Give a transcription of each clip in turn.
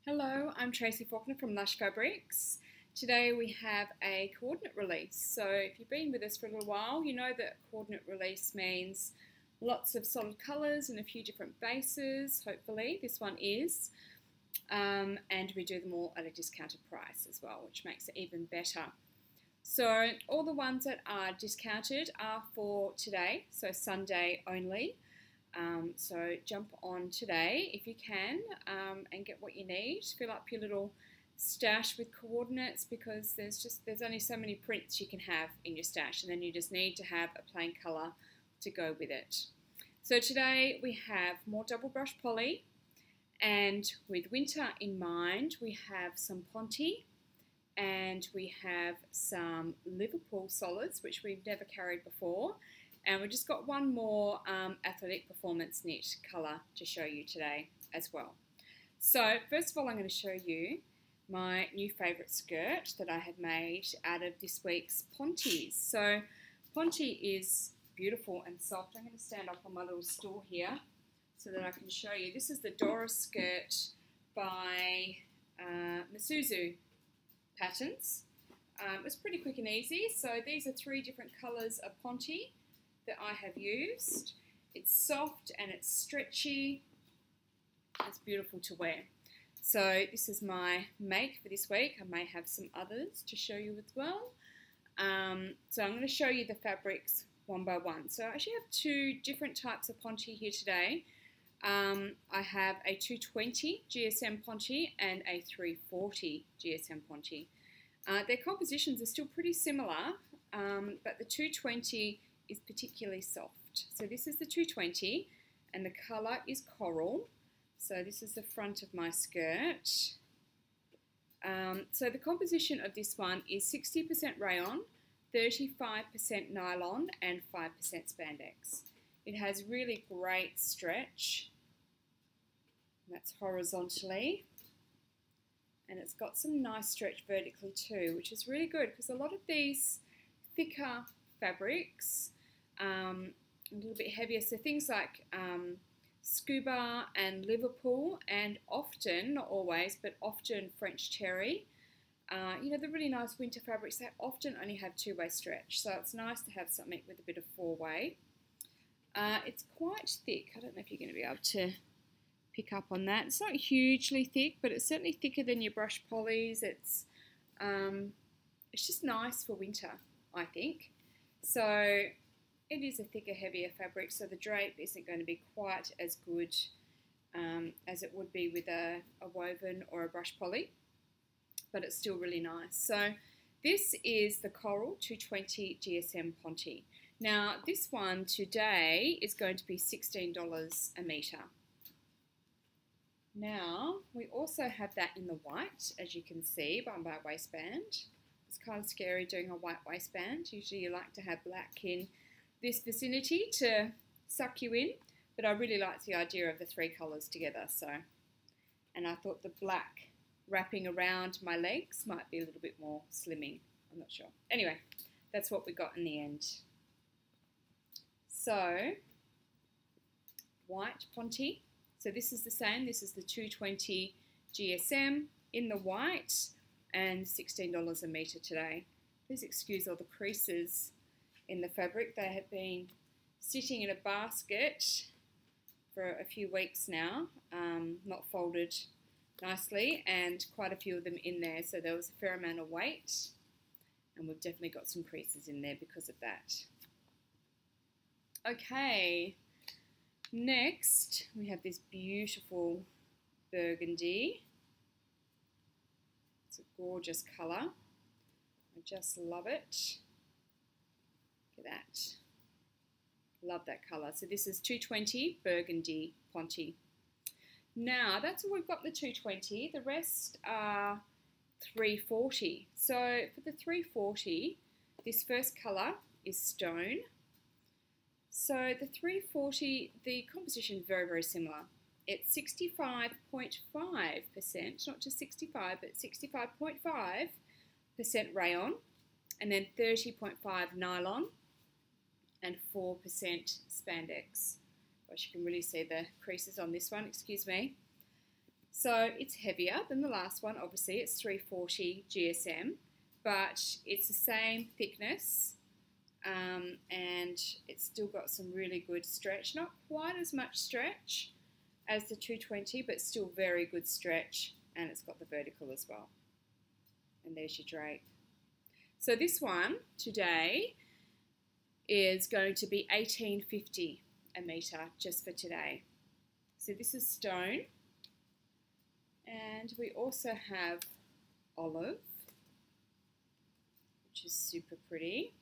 Hello, I'm Tracy Faulkner from Lush Fabrics. Today we have a coordinate release. So if you've been with us for a little while, you know that coordinate release means lots of solid colours and a few different bases, hopefully. This one is. And we do them all at a discounted price as well, which makes it even better. So all the ones that are discounted are for today, so Sunday only. So jump on today if you can and get what you need. Fill up your little stash with coordinates because there's only so many prints you can have in your stash, and then you just need to have a plain colour to go with it. So today we have more double brush poly, and with winter in mind we have some Ponte and we have some Liverpool solids which we've never carried before. And we've just got one more athletic performance knit colour to show you today as well. So first of all, I'm going to show you my new favourite skirt that I have made out of this week's Pontes. So Ponte is beautiful and soft. I'm going to stand up on my little stool here so that I can show you. This is the Dora skirt by Masuzu Patterns. It's pretty quick and easy. So these are 3 different colours of Ponte that I have used. It's soft and it's stretchy. It's beautiful to wear. So this is my make for this week. I may have some others to show you as well. So I'm going to show you the fabrics one by one. So I actually have 2 different types of Ponte here today. I have a 220 GSM Ponte and a 340 GSM Ponte. Their compositions are still pretty similar, but the 220 is particularly soft. So this is the 220 and the colour is coral. So this is the front of my skirt. So the composition of this one is 60% rayon, 35% nylon and 5% spandex. It has really great stretch. That's horizontally. And it's got some nice stretch vertically too, which is really good because a lot of these thicker fabrics, a little bit heavier, so things like scuba and Liverpool, and often, not always, but often French terry, you know, the really nice winter fabrics, they often only have 2-way stretch, so it's nice to have something with a bit of 4-way. It's quite thick. I don't know if you're going to be able to pick up on that. It's not hugely thick, but it's certainly thicker than your brush polys. It's just nice for winter, I think. So it is a thicker, heavier fabric, so the drape isn't going to be quite as good as it would be with a woven or a brush poly, but it's still really nice. So this is the Coral 220 GSM Ponte. Now this one today is going to be $16 a metre. Now we also have that in the white, as you can see, by my waistband. It's kind of scary doing a white waistband. Usually you like to have black in this vicinity to suck you in, but I really like the idea of the 3 colours together. So, and I thought the black wrapping around my legs might be a little bit more slimming. I'm not sure. Anyway, that's what we got in the end. So, white Ponte. So this is the same. This is the 220 GSM in the white, and $16 a metre today. Please excuse all the creases in the fabric. They have been sitting in a basket for a few weeks now, not folded nicely, and quite a few of them in there, so there was a fair amount of weight, and we've definitely got some creases in there because of that. Okay, next we have this beautiful burgundy. It's a gorgeous colour. I just love it. Look at that. Love that colour. So this is 220 Burgundy Ponte. Now that's all we've got, the 220. The rest are 340. So for the 340, this first colour is stone. So the 340, the composition is very, very similar. It's 65.5%, not just 65, but 65.5% rayon, and then 30.5 nylon, and 4% spandex. Gosh, you can really see the creases on this one, excuse me. So it's heavier than the last one, obviously it's 340 GSM, but it's the same thickness, and it's still got some really good stretch. Not quite as much stretch as the 220, but still very good stretch, and it's got the vertical as well. And there's your drape. So this one today is going to be $18.50 a metre just for today. So this is stone, and we also have olive, which is super pretty.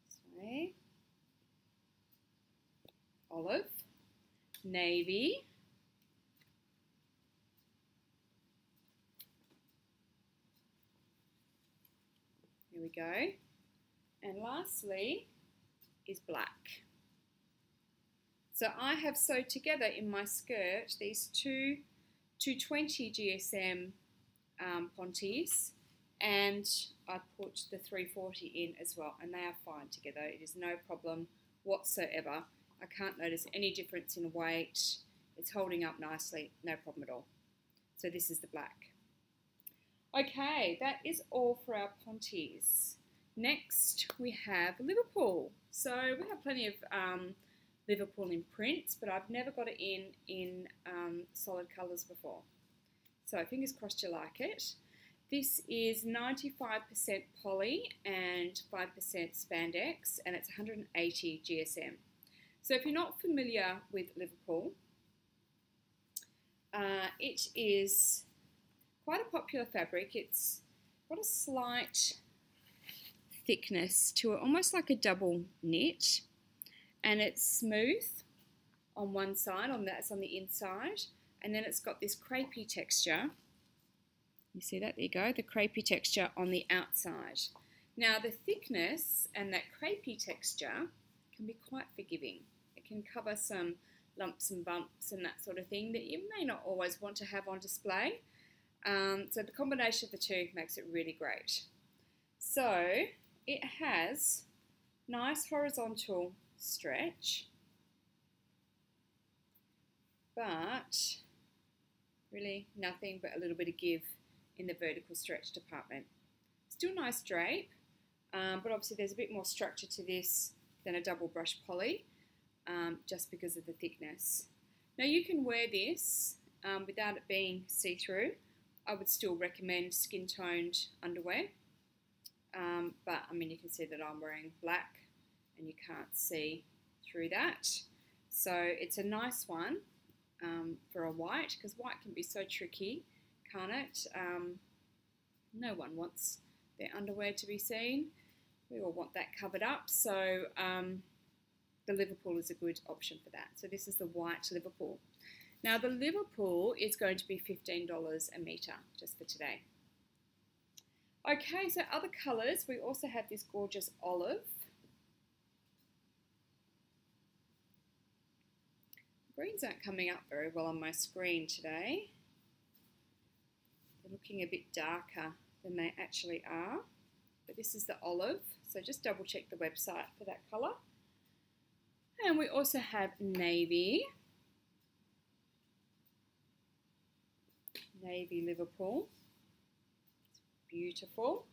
This way. Olive, navy, here we go, and lastly is black. So I have sewed together in my skirt these two 220 GSM Pontes, and I put the 340 in as well, and they are fine together. It is no problem whatsoever. I can't notice any difference in weight. It's holding up nicely, no problem at all. So this is the black. Okay, that is all for our Pontes. Next we have Liverpool. So we have plenty of Liverpool in prints, but I've never got it in solid colours before. So fingers crossed you like it. This is 95% poly and 5% spandex, and it's 180 GSM. So if you're not familiar with Liverpool, it is quite a popular fabric. It's got a slight thickness to it, almost like a double knit, and it's smooth on one side, that's on the inside, and then it's got this crepey texture. You see that? There you go, the crepey texture on the outside. Now the thickness and that crepey texture can be quite forgiving. It can cover some lumps and bumps and that sort of thing that you may not always want to have on display. So the combination of the two makes it really great. So it has nice horizontal stretch, but really nothing but a little bit of give in the vertical stretch department. Still nice drape, but obviously there's a bit more structure to this than a double brush poly, just because of the thickness. Now you can wear this without it being see-through. I would still recommend skin-toned underwear, but I mean you can see that I'm wearing black and you can't see through that. So it's a nice one for a white, because white can be so tricky, can't it? No one wants their underwear to be seen. We all want that covered up, so the Liverpool is a good option for that. So this is the white Liverpool. Now the Liverpool is going to be $15 a metre just for today. Okay, so other colours, we also have this gorgeous olive. Greens aren't coming up very well on my screen today. They're looking a bit darker than they actually are. But this is the olive, so just double check the website for that colour. And we also have navy. Navy Liverpool. It's beautiful.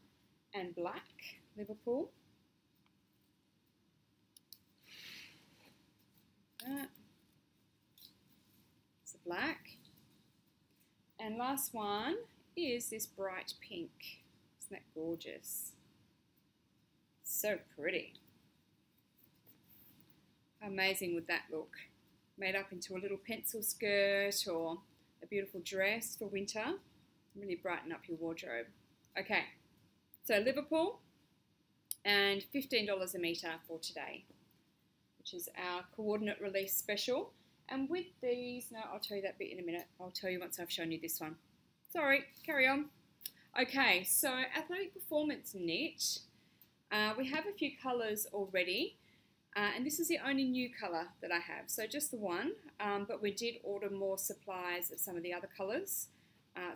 And black Liverpool. That. It's a black. And last one is this bright pink. Isn't that gorgeous? So pretty. How amazing would that look? Made up into a little pencil skirt or a beautiful dress for winter. Really brighten up your wardrobe. Okay, so Liverpool and $15 a metre for today, which is our coordinate release special. And with these, no, I'll tell you that bit in a minute. I'll tell you once I've shown you this one. Sorry, carry on. Okay, so athletic performance knit. We have a few colours already, and this is the only new colour that I have, so just the one, but we did order more supplies of some of the other colours,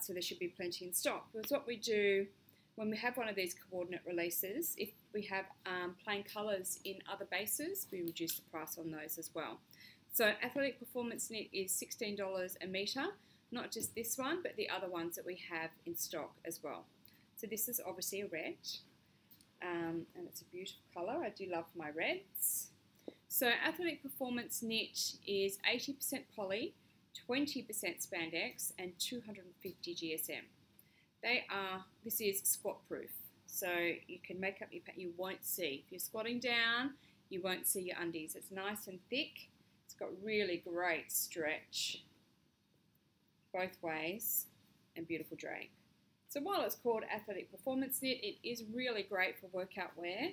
so there should be plenty in stock. Because what we do when we have one of these coordinate releases, if we have plain colours in other bases, we reduce the price on those as well. So Athletic Performance Knit is $16 a metre, not just this one, but the other ones that we have in stock as well. So this is obviously a red, and it's a beautiful colour. I do love my reds. So Athletic Performance Knit is 80% poly, 20% spandex, and 250 GSM. This is squat proof, so you can make up your you won't see. If you're squatting down, you won't see your undies. It's nice and thick. It's got really great stretch both ways and beautiful drape. So while it's called Athletic Performance Knit, it is really great for workout wear,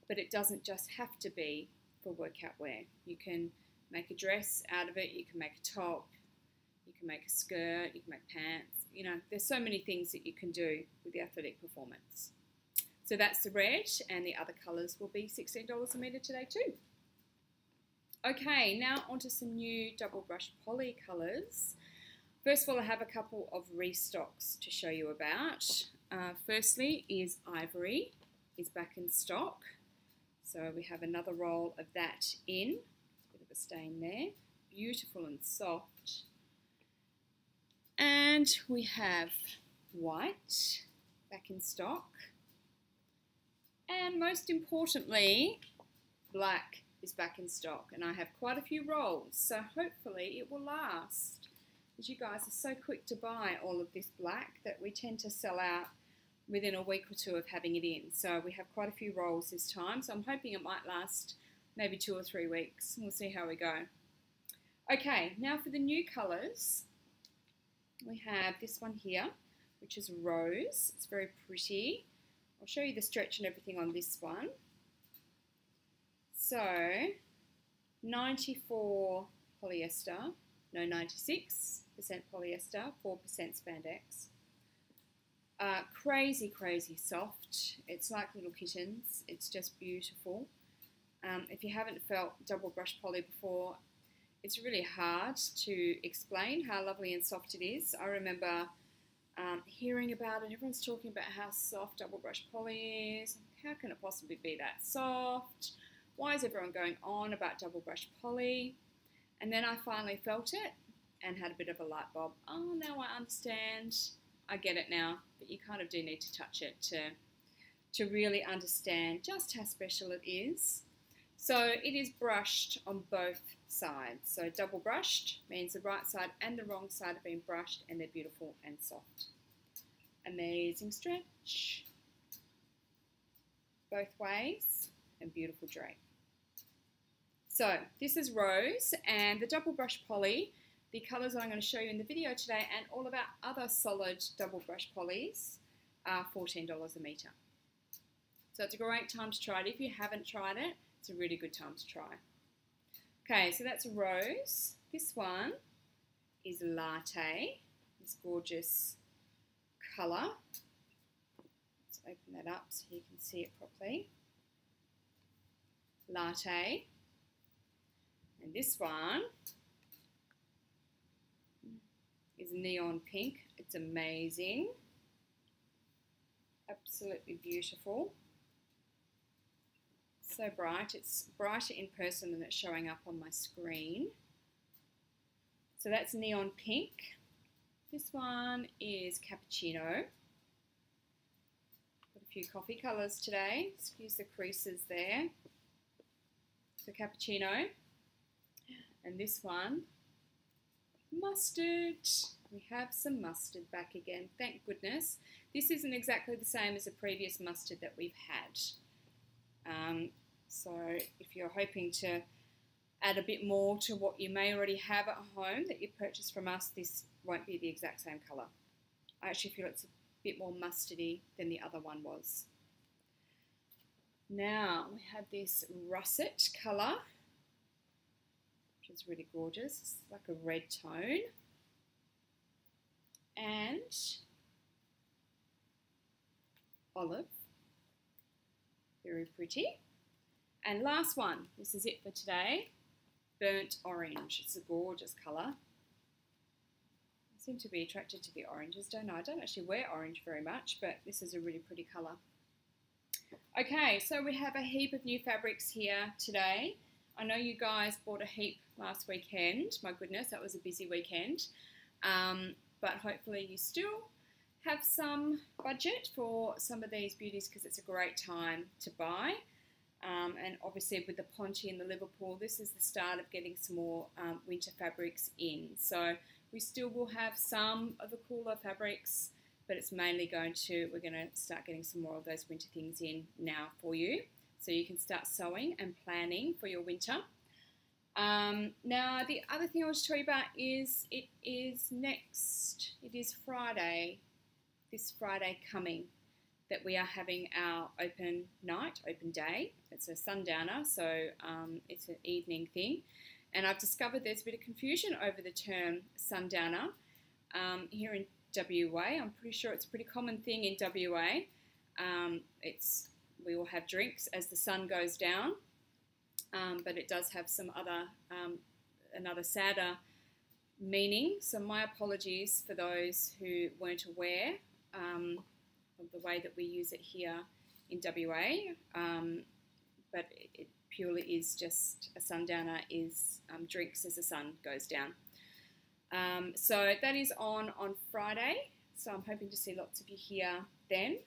but it doesn't just have to be for workout wear. You can make a dress out of it, you can make a top, you can make a skirt, you can make pants. You know, there's so many things that you can do with the Athletic Performance. So that's the red, and the other colours will be $16 a metre today too. Okay, now onto some new double brush poly colours. First of all, I have a couple of restocks to show you about. Firstly is Ivory, is back in stock. So we have another roll of that in. There's a bit of a stain there. Beautiful and soft. And we have White back in stock. And most importantly, Black is back in stock. And I have quite a few rolls, so hopefully it will last. As you guys are so quick to buy all of this black that we tend to sell out within a week or two of having it in. So we have quite a few rolls this time, so I'm hoping it might last maybe 2 or 3 weeks. We'll see how we go. Okay, now for the new colours. We have this one here, which is Rose. It's very pretty. I'll show you the stretch and everything on this one. So, 94 polyester, no 96% polyester, 4% spandex. Crazy, crazy soft. It's like little kittens. It's just beautiful. If you haven't felt double brush poly before, it's really hard to explain how lovely and soft it is. I remember hearing about it. Everyone's talking about how soft double brush poly is. How can it possibly be that soft? Why is everyone going on about double brush poly? And then I finally felt it and had a bit of a light bulb. Oh, now I understand. I get it now, but you kind of do need to touch it to really understand just how special it is. So it is brushed on both sides. So double brushed means the right side and the wrong side have been brushed, and they're beautiful and soft. Amazing stretch both ways and beautiful drape. So this is Rose, and the double brush poly, the colours I'm going to show you in the video today and all of our other solid double brush polys are $14 a metre. So it's a great time to try it. If you haven't tried it, it's a really good time to try. Okay, so that's Rose. This one is Latte, this gorgeous colour. Let's open that up so you can see it properly. Latte. And this one is Neon Pink. It's amazing. Absolutely beautiful. So bright. It's brighter in person than it's showing up on my screen. So that's Neon Pink. This one is Cappuccino. Got a few coffee colours today. Excuse the creases there. So Cappuccino. And this one, Mustard. We have some mustard back again, thank goodness. This isn't exactly the same as the previous mustard that we've had. So if you're hoping to add a bit more to what you may already have at home that you purchased from us, this won't be the exact same colour. I actually feel it's a bit more mustardy than the other one was. Now we have this russet colour, which is really gorgeous. It's like a red tone. And olive, very pretty. And last one, this is it for today, burnt orange. It's a gorgeous colour. I seem to be attracted to the oranges, don't I? I don't actually wear orange very much, but this is a really pretty colour. Okay, so we have a heap of new fabrics here today. I know you guys bought a heap last weekend. My goodness, that was a busy weekend. But hopefully you still have some budget for some of these beauties because it's a great time to buy. And obviously with the Ponte and the Liverpool, this is the start of getting some more winter fabrics in. So we still will have some of the cooler fabrics, but it's mainly we're going to start getting some more of those winter things in now for you. So you can start sewing and planning for your winter. Now the other thing I want to tell you about is it is Friday, this Friday coming, that we are having our open day. It's a sundowner, so it's an evening thing. And I've discovered there's a bit of confusion over the term sundowner here in WA. I'm pretty sure it's a pretty common thing in WA. We will have drinks as the sun goes down, but it does have some other, another sadder meaning. So my apologies for those who weren't aware of the way that we use it here in WA, but it purely is just a sundowner is drinks as the sun goes down. So that is on Friday, so I'm hoping to see lots of you here then.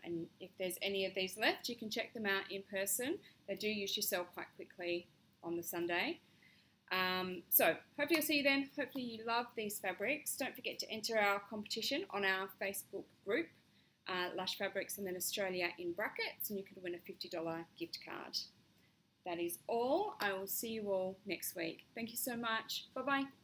And if there's any of these left, you can check them out in person. They do usually sell quite quickly on the Sunday. So hopefully I'll see you then. Hopefully you love these fabrics. Don't forget to enter our competition on our Facebook group, Lush Fabrics and then Australia in brackets, and you can win a $50 gift card. That is all. I will see you all next week. Thank you so much. Bye-bye.